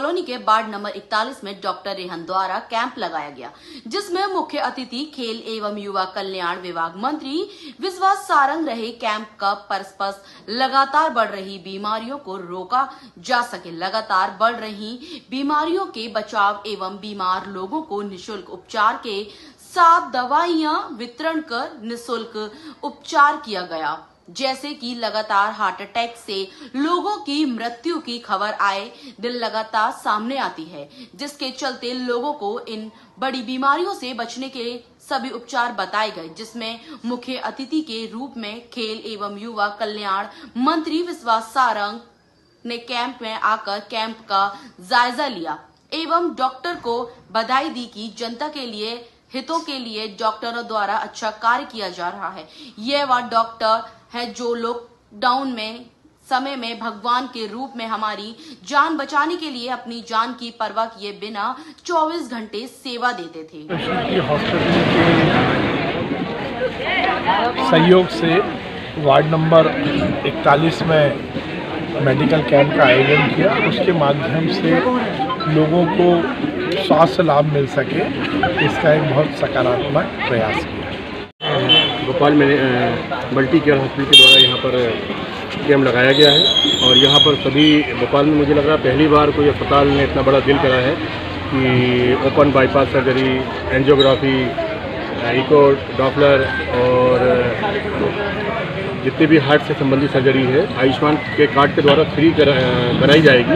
Colony के ward number 41 में doctor रेहन द्वारा कैंप लगाया गया, जिसमें मुख्य अतिथि खेल एवं युवा कल्याण विभाग मंत्री विश्वास सारंग रहे। कैंप का पर्पस लगातार बढ़ रही बीमारियों को रोका जा सके, लगातार बढ़ रही बीमारियों के बचाव एवं बीमार लोगों को निःशुल्क उपचार के साथ दवाइयां वितरण कर निःशुल्क उपचार किया गया। जैसे कि लगातार हार्ट अटैक से लोगों की मृत्यु की खबर आए दिन लगातार सामने आती है, जिसके चलते लोगों को इन बड़ी बीमारियों से बचने के सभी उपचार बताए गए, जिसमें मुख्य अतिथि के रूप में खेल एवं युवा कल्याण मंत्री विश्वास सारंग ने कैंप में आकर कैंप का जायजा लिया एवं डॉक्टर को बधाई दी कि जनता के लिए हितों के लिए डॉक्टरों द्वारा अच्छा कार्य किया जा रहा है। यह वह डॉक्टर है जो लॉकडाउन में समय में भगवान के रूप में हमारी जान बचाने के लिए अपनी जान की परवाह किए बिना 24 घंटे सेवा देते थे। हॉस्पिटल के सहयोग से वार्ड नंबर 41 में मेडिकल कैंप का आयोजन किया। उसके माध्यम से लोगों को स्वास्थ्य लाभ मिल सके, इसका एक बहुत सकारात्मक प्रयास किया। भोपाल में मल्टी केयर हॉस्पिटल के द्वारा यहाँ पर कैंप लगाया गया है और यहाँ पर सभी भोपाल में मुझे लग रहा है पहली बार कोई अस्पताल ने इतना बड़ा डील करा है कि open bypass surgery, angiography, echo, doppler और जितनी भी हार्ट से संबंधित सर्जरी है आयुष्मान के कार्ड के द्वारा फ्री कराई जाएगी।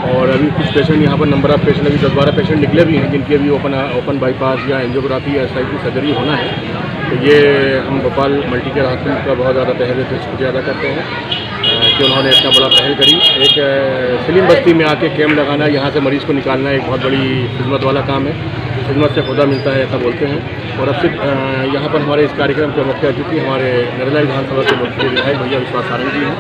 और अभी कुछ पेशेंट यहाँ पर नंबर ऑफ पेशेंट अभी 10-12 पेशेंट निकले भी हैं जिनकी अभी ओपन बाईपास या एंजियोग्राफी या इस टाइप की सर्जरी होना है। तो ये हम भोपाल मल्टी केयर हॉस्पिटल का बहुत ज़्यादा तहे दिल से शुक्रिया अदा करते हैं कि उन्होंने इतना बड़ा पहल करी। एक सलीम बस्ती में आके कैंप लगाना, यहाँ से मरीज़ को निकालना एक बहुत बड़ी खिदमत वाला काम है। खिदमत से खुदा मिलता है ऐसा बोलते हैं। और अब से यहाँ पर हमारे इस कार्यक्रम के मुख्य अतिथि हमारे नरेला विधानसभा के मुख्य विधायक भैया विश्वास सारंग जी हैं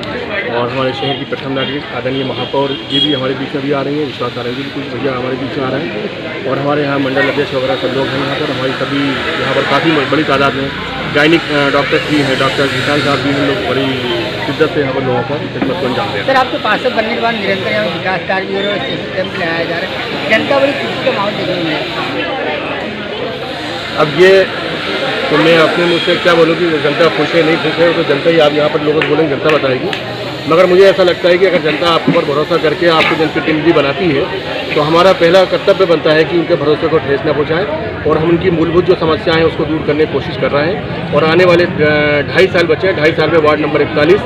और हमारे शहर की प्रथम नागरिक आदरणीय महापौर जी भी हमारे बीच में भी आ रही हैं। विश्वास सारंग जी भी कुछ भैया हमारे बीच में आ रहे हैं और हमारे यहाँ मंडल अध्यक्ष वगैरह सब लोग हैं यहाँ पर। हमारी सभी यहाँ पर काफ़ी बड़ी तादाद में गायनिक डॉक्टर्स भी हैं, डॉक्टर जिशान साहब भी हैं, लोग बड़ी शिद्दत से यहाँ पर लोगों का खिदमत को अंजाम दे रहे हैं। सर, आपके पार्षद बनने के बाद निरंतर यहाँ विकास कार्य भी हो रहा है, कैंप लगाया जा रहा है, जनता बड़ी खुशी का माहौल देखने में है। अब ये तो मैं अपने मुँह से क्या बोलूँ कि जनता खुश है नहीं खुश है तो जनता ही आप यहाँ पर लोगों को बोलेंगे, जनता बताएगी। मगर मुझे ऐसा लगता है कि अगर जनता आपके ऊपर भरोसा करके आपको जनप्रतिनिधि बनाती है तो हमारा पहला कर्तव्य बनता है कि उनके भरोसे को ठेस न पहुँचाएं और हम उनकी मूलभूत जो समस्याएं हैं उसको दूर करने की कोशिश कर रहे हैं। और आने वाले 2.5 साल बचे हैं, 2.5 साल में वार्ड नंबर 41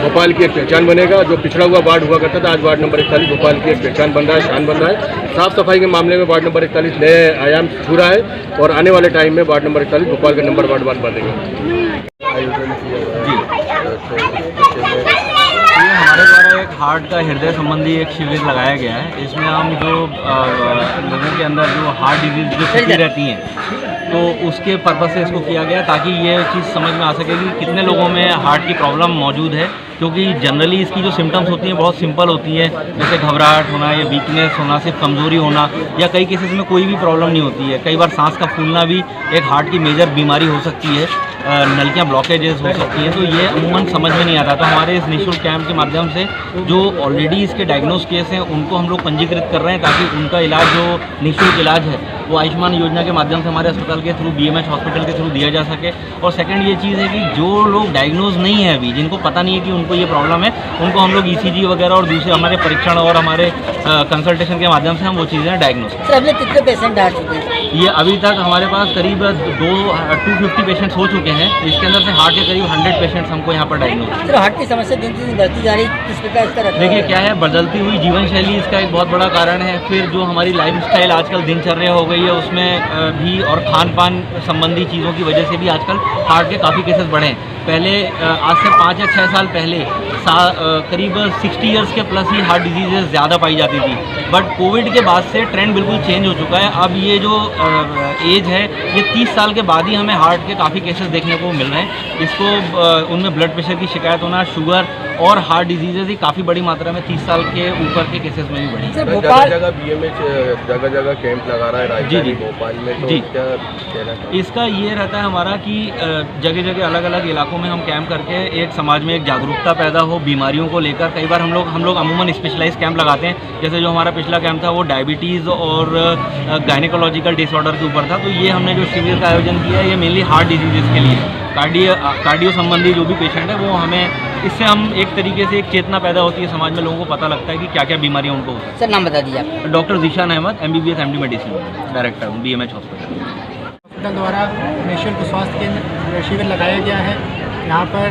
भोपाल की एक पहचान बनेगा। जो पिछड़ा हुआ वार्ड हुआ करता था, आज वार्ड नंबर 41 भोपाल की एक पहचान बन रहा है, शान बन रहा है। साफ सफाई के मामले में वार्ड नंबर 41 नए आयाम छू रहा है और आने वाले टाइम में वार्ड नंबर 41 भोपाल का नंबर 1 बनेगा। हमारे द्वारा एक हार्ट का हृदय संबंधी एक शिविर लगाया गया है। इसमें हम जो लोगों के अंदर जो हार्ट डिजीज जो छिपी रहती हैं तो उसके पर्पज़ से इसको किया गया ताकि ये चीज़ समझ में आ सके कि कितने लोगों में हार्ट की प्रॉब्लम मौजूद है। क्योंकि जनरली इसकी जो सिम्टम्स होती हैं बहुत सिंपल होती हैं, जैसे घबराहट होना या वीकनेस होना, सिर्फ कमज़ोरी होना, या कई केसेस में कोई भी प्रॉब्लम नहीं होती है। कई बार सांस का फूलना भी एक हार्ट की मेजर बीमारी हो सकती है, नलियाँ ब्लॉकेजेस हो सकती हैं। तो ये अमूमन समझ में नहीं आता। तो हमारे इस निःशुल्क कैंप के माध्यम से जो ऑलरेडी इसके डायग्नोस केस हैं उनको हम लोग पंजीकृत कर रहे हैं ताकि उनका इलाज जो निःशुल्क इलाज है वो आयुष्मान योजना के माध्यम से हमारे अस्पताल के थ्रू, BMH हॉस्पिटल के थ्रू दिया जा सके। और सेकंड ये चीज़ है कि जो लोग डायग्नोज नहीं है अभी, जिनको पता नहीं है कि उनको ये प्रॉब्लम है, उनको हम लोग ECG वगैरह और दूसरे हमारे परीक्षण और हमारे कंसल्टेशन के माध्यम से हम वो चीज़ें डायग्नोज। सर, अभी कितने पेशेंट आ चुके हैं? ये अभी तक हमारे पास करीब 250 पेशेंट्स हो चुके हैं। इसके अंदर से हार्ट के करीब 100 पेशेंट्स हमको यहाँ पर डायग्नोज। सर, हार्ट की समस्या दिन दिन बढ़ती जा रही है, किस प्रकार इसका रहता है? देखिए क्या है, बदलती हुई जीवन शैली इसका एक बहुत बड़ा कारण है। फिर जो हमारी लाइफस्टाइल आजकल दिनचर्या हो गई है उसमें भी, और खान पान संबंधी चीज़ों की वजह से भी आजकल हार्ट के काफ़ी केसेस बढ़े हैं। पहले आज से 5 या 6 साल पहले करीब 60 ईयर्स के प्लस ही हार्ट डिजीजेज ज़्यादा पाई जाती थी। बट कोविड के बाद से ट्रेंड बिल्कुल चेंज हो चुका है। अब ये जो एज है ये 30 साल के बाद ही हमें हार्ट के काफ़ी केसेस देखने को मिल रहे हैं। इसको उनमें ब्लड प्रेशर की शिकायत होना, शुगर और हार्ट डिजीजेज ही काफ़ी बड़ी मात्रा में 30 साल के ऊपर के केसेस में भी बढ़ी। सर जगह भोपाल जगह BMH जगह जगह कैंप लगा रहा है राजधानी जी। भोपाल में, तो जी। क्या कहना चाहिए? इसका ये रहता है हमारा कि जगह जगह अलग अलग इलाकों में हम कैंप करके एक समाज में एक जागरूकता पैदा हो बीमारियों को लेकर। कई बार हम लोग अमूमन स्पेशलाइज कैंप लगाते हैं, जैसे जो हमारा पिछला कैंप था वो डायबिटीज़ और गायनिकोलॉजिकल डिसऑर्डर के ऊपर था। तो ये हमने जो शिविर का आयोजन किया है ये मेनली हार्ट डिजीज़ के लिए, कार्डियो संबंधी जो भी पेशेंट है वो हमें इससे हम एक तरीके से एक चेतना पैदा होती है समाज में, लोगों को पता लगता है कि क्या क्या बीमारियाँ उनको हो सकती सर नाम बता दीजिए आप। हैं। Doctor Zeeshan Ahmed MBBS MD medicine director BMH hospital. Hospital द्वारा निःशुल्क स्वास्थ्य केंद्र शिविर लगाया गया है। यहाँ पर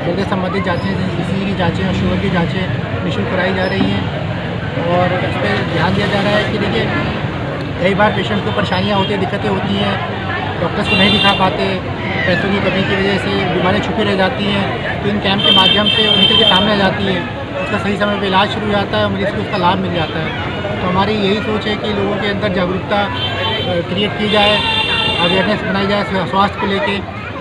हृदय संबंधित जाँचें, किसी की जाँचें और शुगर की जाँचें निःशुल्क कराई जा रही हैं और इस पर ध्यान दिया जा रहा है कि देखिए कई बार पेशेंट को परेशानियाँ होती हैं, दिक्कतें होती हैं, डॉक्टर्स को नहीं दिखा पाते, पैसों की कमी की वजह से बीमारियाँ छुपी रह जाती हैं। तो इन कैंप के माध्यम से निकल के सामने आ जाती है, उसका सही समय पर इलाज शुरू हो जाता है और मरीज़ को उसका लाभ मिल जाता है। तो हमारी यही सोच है कि लोगों के अंदर जागरूकता क्रिएट की जाए, अवेयरनेस बनाई जाए स्वास्थ्य को लेके,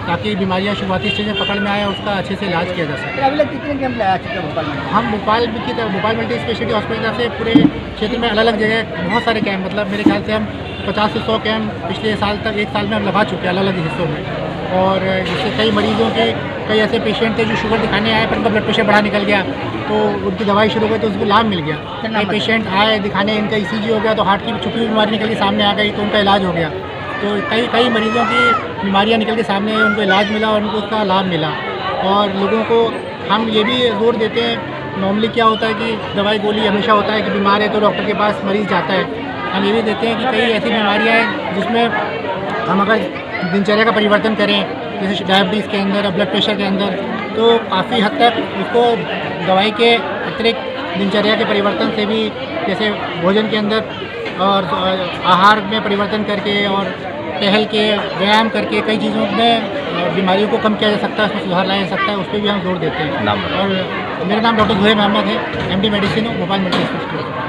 ताकि बीमारियाँ शुरुआती स्टेज में पकड़ में आए और उसका अच्छे से इलाज किया जा सके। अभी तक कितने कैंप लगाया चुके हैं भोपाल में? हम भोपाल मल्टी स्पेशलिटी हॉस्पिटल से पूरे क्षेत्र में अलग अलग जगह बहुत सारे कैंप, मतलब मेरे ख्याल से हम 50 से 100 कैंप पिछले साल तक, एक साल में हम लगा चुके हैं अलग अलग हिस्सों में। और जिससे कई मरीजों के, कई ऐसे पेशेंट थे जो शुगर दिखाने आए पर उनका ब्लड प्रेशर बढ़ा निकल गया, तो उनकी दवाई शुरू हो गई तो उसको लाभ मिल गया। कई पेशेंट आए दिखाने, इनका ECG हो गया तो हार्ट की छुपी हुई बीमारी निकल के सामने आ गई तो उनका इलाज हो गया। तो कई मरीजों की बीमारियां निकल के सामने आई, उनको इलाज मिला और उनको उसका लाभ मिला। और लोगों को हम ये भी जोर देते हैं, नॉर्मली क्या होता है कि दवाई गोली हमेशा होता है कि बीमार है तो डॉक्टर के पास मरीज़ जाता है। हम ये भी देते हैं कि कई ऐसी बीमारियां हैं जिसमें हम अगर दिनचर्या का परिवर्तन करें, जैसे डायबिटीज़ के अंदर या ब्लड प्रेशर के अंदर, तो काफ़ी हद तक उसको दवाई के अतिरिक्त दिनचर्या के परिवर्तन से भी, जैसे भोजन के अंदर और आहार में परिवर्तन करके और टहल के व्यायाम करके कई चीज़ों में बीमारियों को कम किया जा सकता है, उसमें सुधार लाया जा सकता है, उस पर भी हम जोर देते हैं। और मेरा नाम डॉक्टर ज़ुहैब अहमद है, MD medicine Bhopal multi speciality.